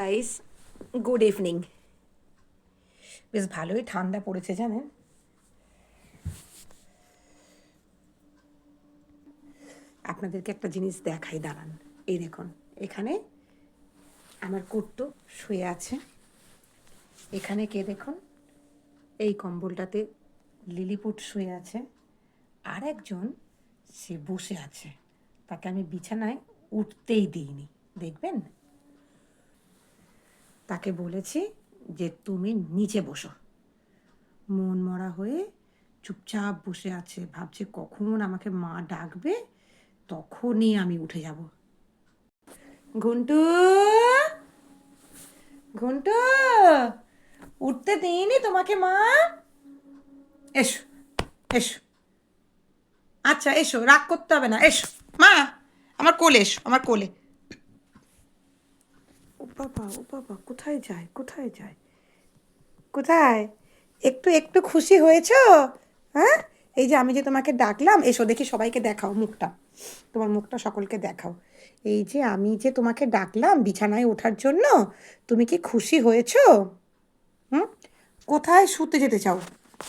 Guys, good evening. বেশ ভালোই ঠান্ডা পড়েছে জানেন। আপনাদেরকে একটা জিনিস দেখাই, দাঁড়ান। এই দেখুন, এখানে আমার কুট্টু শুয়ে আছে। এখানে কে দেখুন, এই কম্বলটাতে লিলিপুট শুয়ে আছে। আর একজন সে বসে আছে, তাকে আমি বিছানায় উঠতেই দিইনি। দেখবেন, তাকে বলেছি যে তুমি নিচে বসো। মন মরা হয়ে চুপচাপ বসে আছে, ভাবছে কখন আমাকে মা ডাকবে, তখনই আমি উঠে যাব। ঘন্টু, ঘন্টু, উঠতে দিইনি তোমাকে মা। এসো, এসো। আচ্ছা এসো, রাগ করতে হবে না, এসো মা, আমার কোলে এসো, আমার কোলে। ও বাবা, ও বাবা, কোথায় যায়, কোথায় যায়, কোথায়? একটু একটু খুশি হয়েছো? হ্যাঁ, এই যে আমি যে তোমাকে ডাকলাম, এসো দেখি, সবাইকে দেখাও মুখটা, তোমার মুখটা সকলকে দেখাও। এই যে আমি যে তোমাকে ডাকলাম বিছানায় ওঠার জন্য, তুমি কি খুশি হয়েছো? হুম, কোথায় শুতে যেতে চাও?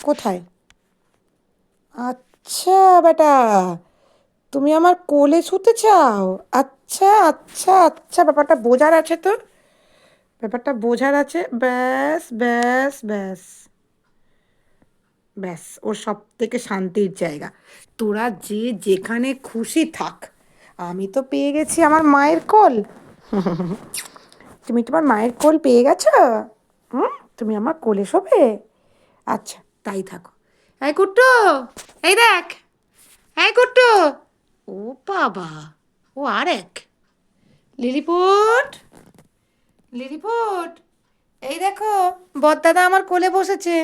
কোথায়? আচ্ছা বেটা, তুমি আমার কোলে শুতে চাও? আচ্ছা আচ্ছা আচ্ছা, ব্যাপারটা বোঝার আছে তো, ব্যাপারটা বোঝার আছে। ব্যাস ব্যাস ব্যাস ব্যাস, ওর সব থেকে শান্তির জায়গা। তোরা যে যেখানে খুশি থাক, আমি তো পেয়ে গেছি আমার মায়ের কোল। তুমি তোমার মায়ের কোল পেয়ে গেছো? হুম, তুমি আমার কোলে শোবে? আচ্ছা, তাই থাকো। এই কুট্টু, এই দেখ, এই কুট্টু। ও বাবা, ও আর এক লিলিপুট, লিলিপুট, এই দেখো, বড়দাদা আমার কোলে বসেছে।